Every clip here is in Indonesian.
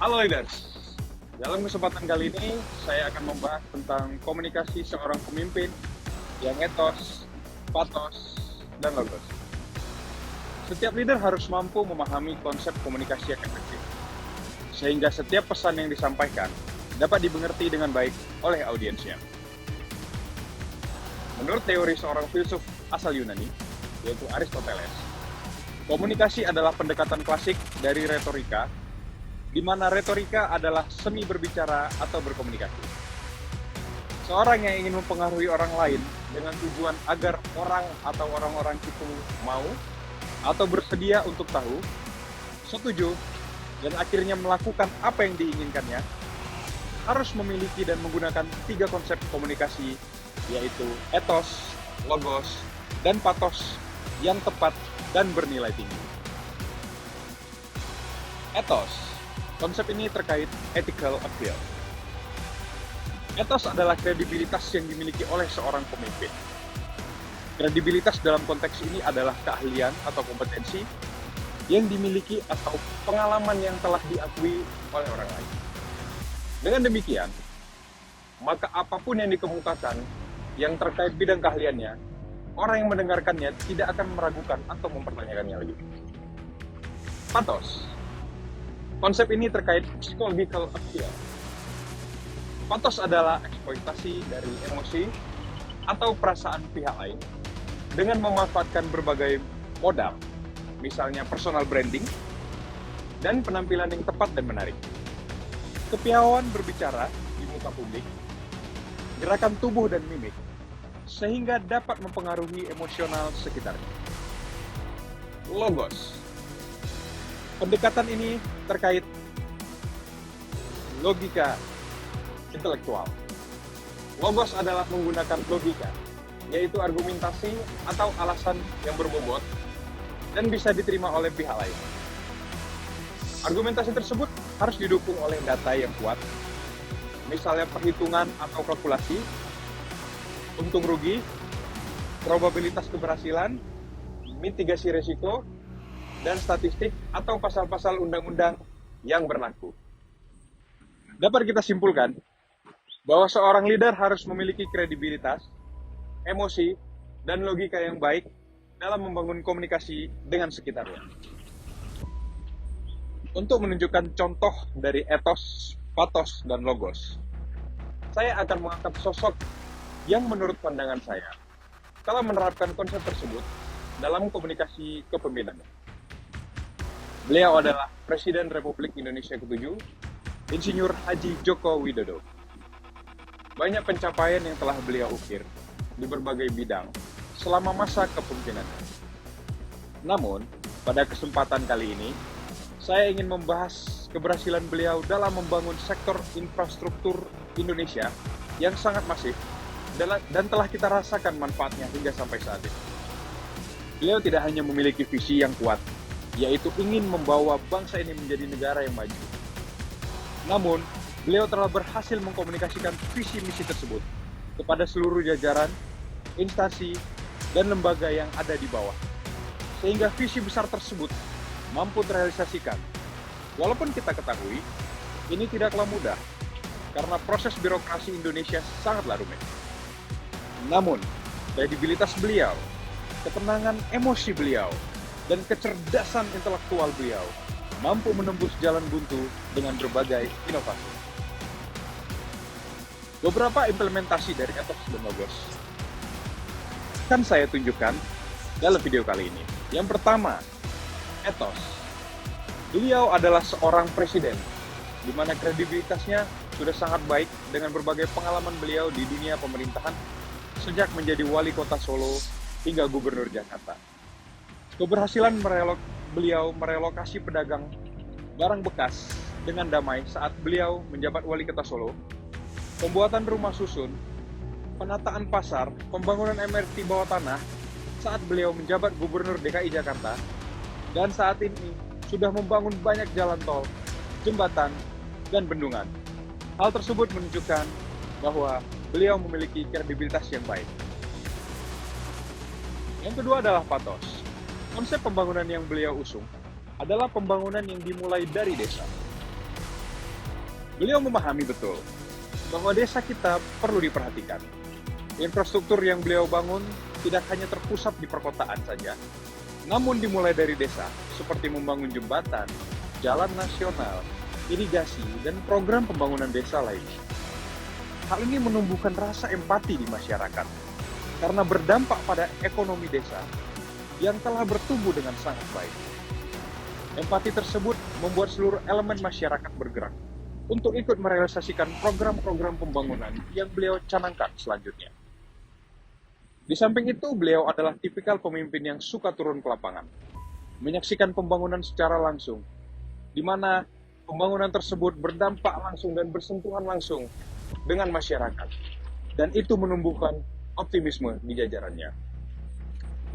Halo leaders, dalam kesempatan kali ini saya akan membahas tentang komunikasi seorang pemimpin yang etos, patos, dan logos. Setiap leader harus mampu memahami konsep komunikasi yang efektif, sehingga setiap pesan yang disampaikan dapat dimengerti dengan baik oleh audiensnya. Menurut teori seorang filsuf asal Yunani, yaitu Aristoteles, komunikasi adalah pendekatan klasik dari retorika, di mana retorika adalah seni berbicara atau berkomunikasi. Seorang yang ingin mempengaruhi orang lain dengan tujuan agar orang atau orang-orang itu mau atau bersedia untuk tahu, setuju, dan akhirnya melakukan apa yang diinginkannya, harus memiliki dan menggunakan 3 konsep komunikasi, yaitu etos, logos, dan patos yang tepat dan bernilai tinggi. Etos. Konsep ini terkait ethical appeal. Etos adalah kredibilitas yang dimiliki oleh seorang pemimpin. Kredibilitas dalam konteks ini adalah keahlian atau kompetensi yang dimiliki atau pengalaman yang telah diakui oleh orang lain. Dengan demikian, maka apapun yang dikemukakan yang terkait bidang keahliannya, orang yang mendengarkannya tidak akan meragukan atau mempertanyakannya lagi. Patos. Konsep ini terkait psychological appeal. Patos adalah eksploitasi dari emosi atau perasaan pihak lain dengan memanfaatkan berbagai modal, misalnya personal branding dan penampilan yang tepat dan menarik. Kepiawaian berbicara di muka publik, gerakan tubuh dan mimik, sehingga dapat mempengaruhi emosional sekitarnya. Logos. Pendekatan ini terkait logika intelektual. Logos adalah menggunakan logika, yaitu argumentasi atau alasan yang berbobot dan bisa diterima oleh pihak lain. Argumentasi tersebut harus didukung oleh data yang kuat, misalnya perhitungan atau kalkulasi, untung rugi, probabilitas keberhasilan, mitigasi risiko, dan statistik atau pasal-pasal undang-undang yang berlaku. Dapat kita simpulkan bahwa seorang leader harus memiliki kredibilitas, emosi, dan logika yang baik dalam membangun komunikasi dengan sekitarnya. Untuk menunjukkan contoh dari etos, patos, dan logos, saya akan mengangkat sosok yang menurut pandangan saya telah menerapkan konsep tersebut dalam komunikasi kepemimpinan. Beliau adalah Presiden Republik Indonesia ke-7, Insinyur Haji Joko Widodo. Banyak pencapaian yang telah beliau ukir di berbagai bidang selama masa kepemimpinannya. Namun, pada kesempatan kali ini, saya ingin membahas keberhasilan beliau dalam membangun sektor infrastruktur Indonesia yang sangat masif dan telah kita rasakan manfaatnya hingga sampai saat ini. Beliau tidak hanya memiliki visi yang kuat, yaitu ingin membawa bangsa ini menjadi negara yang maju. Namun, beliau telah berhasil mengkomunikasikan visi misi tersebut kepada seluruh jajaran, instansi, dan lembaga yang ada di bawah. Sehingga visi besar tersebut mampu terrealisasikan. Walaupun kita ketahui, ini tidaklah mudah, karena proses birokrasi Indonesia sangatlah rumit. Namun, kredibilitas beliau, ketenangan emosi beliau, dan kecerdasan intelektual beliau mampu menembus jalan buntu dengan berbagai inovasi. Beberapa implementasi dari etos dan logos akan saya tunjukkan dalam video kali ini. Yang pertama, etos. Beliau adalah seorang presiden, di mana kredibilitasnya sudah sangat baik dengan berbagai pengalaman beliau di dunia pemerintahan sejak menjadi wali kota Solo hingga gubernur Jakarta. Keberhasilan beliau merelokasi pedagang barang bekas dengan damai saat beliau menjabat wali kota Solo, pembuatan rumah susun, penataan pasar, pembangunan MRT bawah tanah saat beliau menjabat gubernur DKI Jakarta, dan saat ini sudah membangun banyak jalan tol, jembatan, dan bendungan. Hal tersebut menunjukkan bahwa beliau memiliki kredibilitas yang baik. Yang kedua adalah patos. Konsep pembangunan yang beliau usung adalah pembangunan yang dimulai dari desa. Beliau memahami betul bahwa desa kita perlu diperhatikan. Infrastruktur yang beliau bangun tidak hanya terpusat di perkotaan saja, namun dimulai dari desa, seperti membangun jembatan, jalan nasional, irigasi, dan program pembangunan desa lainnya. Hal ini menumbuhkan rasa empati di masyarakat, karena berdampak pada ekonomi desa yang telah bertumbuh dengan sangat baik. Empati tersebut membuat seluruh elemen masyarakat bergerak untuk ikut merealisasikan program-program pembangunan yang beliau canangkan selanjutnya. Di samping itu, beliau adalah tipikal pemimpin yang suka turun ke lapangan, menyaksikan pembangunan secara langsung, di mana pembangunan tersebut berdampak langsung dan bersentuhan langsung dengan masyarakat, dan itu menumbuhkan optimisme di jajarannya.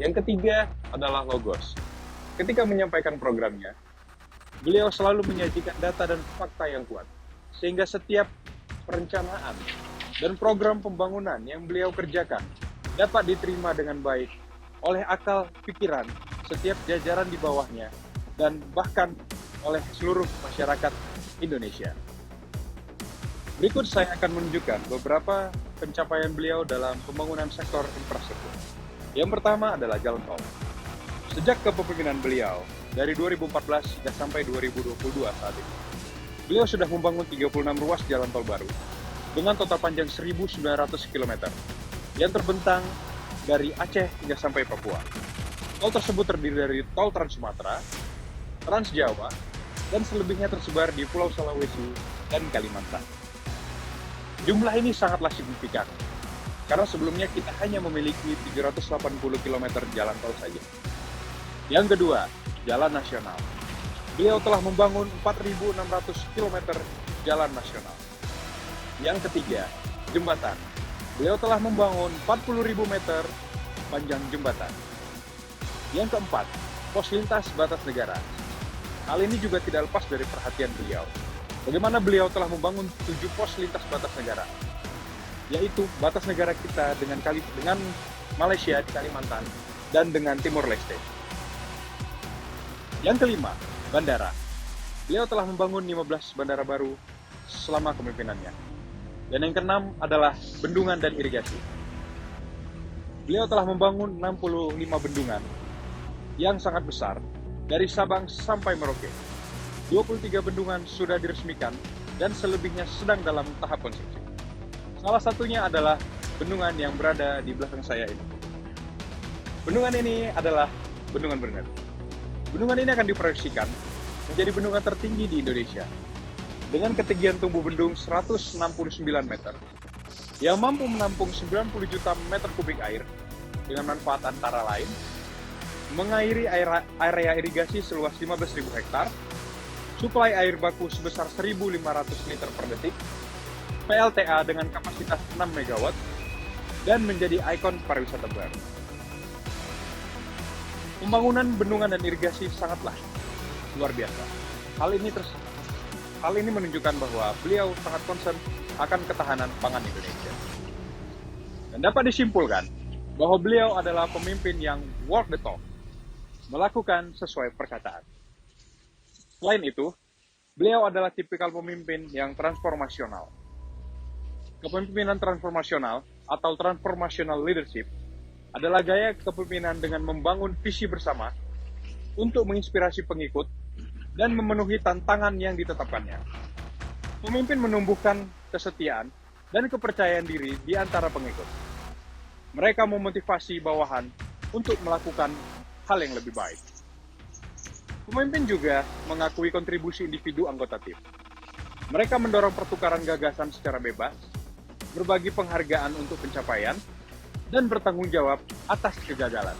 Yang ketiga adalah logos. Ketika menyampaikan programnya, beliau selalu menyajikan data dan fakta yang kuat, sehingga setiap perencanaan dan program pembangunan yang beliau kerjakan dapat diterima dengan baik oleh akal pikiran setiap jajaran di bawahnya dan bahkan oleh seluruh masyarakat Indonesia. Berikut saya akan menunjukkan beberapa pencapaian beliau dalam pembangunan sektor infrastruktur. Yang pertama adalah jalan tol. Sejak kepemimpinan beliau dari 2014 hingga sampai 2022 saat ini, beliau sudah membangun 36 ruas jalan tol baru dengan total panjang 1.900 km yang terbentang dari Aceh hingga sampai Papua. Tol tersebut terdiri dari tol Trans Sumatera, Trans Jawa, dan selebihnya tersebar di Pulau Sulawesi dan Kalimantan. Jumlah ini sangatlah signifikan, karena sebelumnya kita hanya memiliki 380 km jalan tol saja. Yang kedua, jalan nasional. Beliau telah membangun 4.600 km jalan nasional. Yang ketiga, jembatan. Beliau telah membangun 40.000 meter panjang jembatan. Yang keempat, pos lintas batas negara. Hal ini juga tidak lepas dari perhatian beliau. Bagaimana beliau telah membangun 7 pos lintas batas negara, yaitu batas negara kita dengan Malaysia di Kalimantan dan dengan Timor Leste. Yang kelima, bandara. Beliau telah membangun 15 bandara baru selama kepemimpinannya. Dan yang keenam adalah bendungan dan irigasi. Beliau telah membangun 65 bendungan yang sangat besar dari Sabang sampai Merauke. 23 bendungan sudah diresmikan dan selebihnya sedang dalam tahap konstruksi. Salah satunya adalah bendungan yang berada di belakang saya ini. Bendungan ini adalah Bendungan Bernet. Bendungan ini akan diproyeksikan menjadi bendungan tertinggi di Indonesia dengan ketinggian tumbuh bendung 169 meter yang mampu menampung 90 juta meter kubik air dengan manfaat antara lain mengairi area irigasi seluas 15.000 hektar, suplai air baku sebesar 1.500 liter per detik, PLTA dengan kapasitas 6 MW, dan menjadi ikon pariwisata baru. Pembangunan bendungan dan irigasi sangatlah luar biasa. Hal ini menunjukkan bahwa beliau sangat concern akan ketahanan pangan Indonesia. Dan dapat disimpulkan bahwa beliau adalah pemimpin yang walk the talk, melakukan sesuai perkataan. Selain itu, beliau adalah tipikal pemimpin yang transformasional. Kepemimpinan transformasional atau transformational leadership adalah gaya kepemimpinan dengan membangun visi bersama untuk menginspirasi pengikut dan memenuhi tantangan yang ditetapkannya. Pemimpin menumbuhkan kesetiaan dan kepercayaan diri di antara pengikut. Mereka memotivasi bawahan untuk melakukan hal yang lebih baik. Pemimpin juga mengakui kontribusi individu anggota tim. Mereka mendorong pertukaran gagasan secara bebas, berbagi penghargaan untuk pencapaian, dan bertanggung jawab atas kegagalan.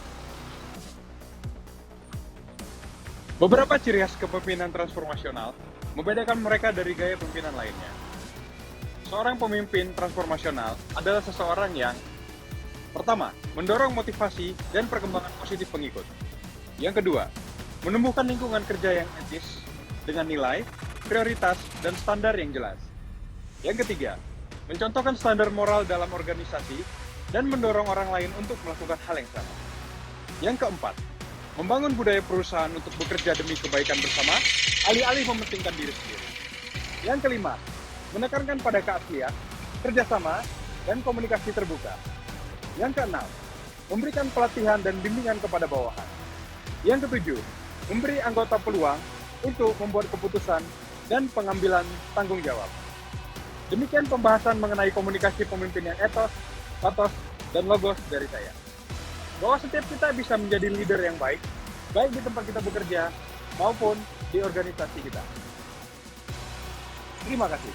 Beberapa ciri khas kepemimpinan transformasional membedakan mereka dari gaya pemimpinan lainnya. Seorang pemimpin transformasional adalah seseorang yang pertama, mendorong motivasi dan perkembangan positif pengikut. Yang kedua, menumbuhkan lingkungan kerja yang etis dengan nilai, prioritas, dan standar yang jelas. Yang ketiga, mencontohkan standar moral dalam organisasi dan mendorong orang lain untuk melakukan hal yang sama. Yang keempat, membangun budaya perusahaan untuk bekerja demi kebaikan bersama, alih-alih mementingkan diri sendiri. Yang kelima, menekankan pada keaslian, kerjasama, dan komunikasi terbuka. Yang keenam, memberikan pelatihan dan bimbingan kepada bawahan. Yang ketujuh, memberi anggota peluang untuk membuat keputusan dan pengambilan tanggung jawab. Demikian pembahasan mengenai komunikasi pemimpin yang etos, patos, dan logos dari saya. Bahwa setiap kita bisa menjadi leader yang baik di tempat kita bekerja maupun di organisasi kita. Terima kasih.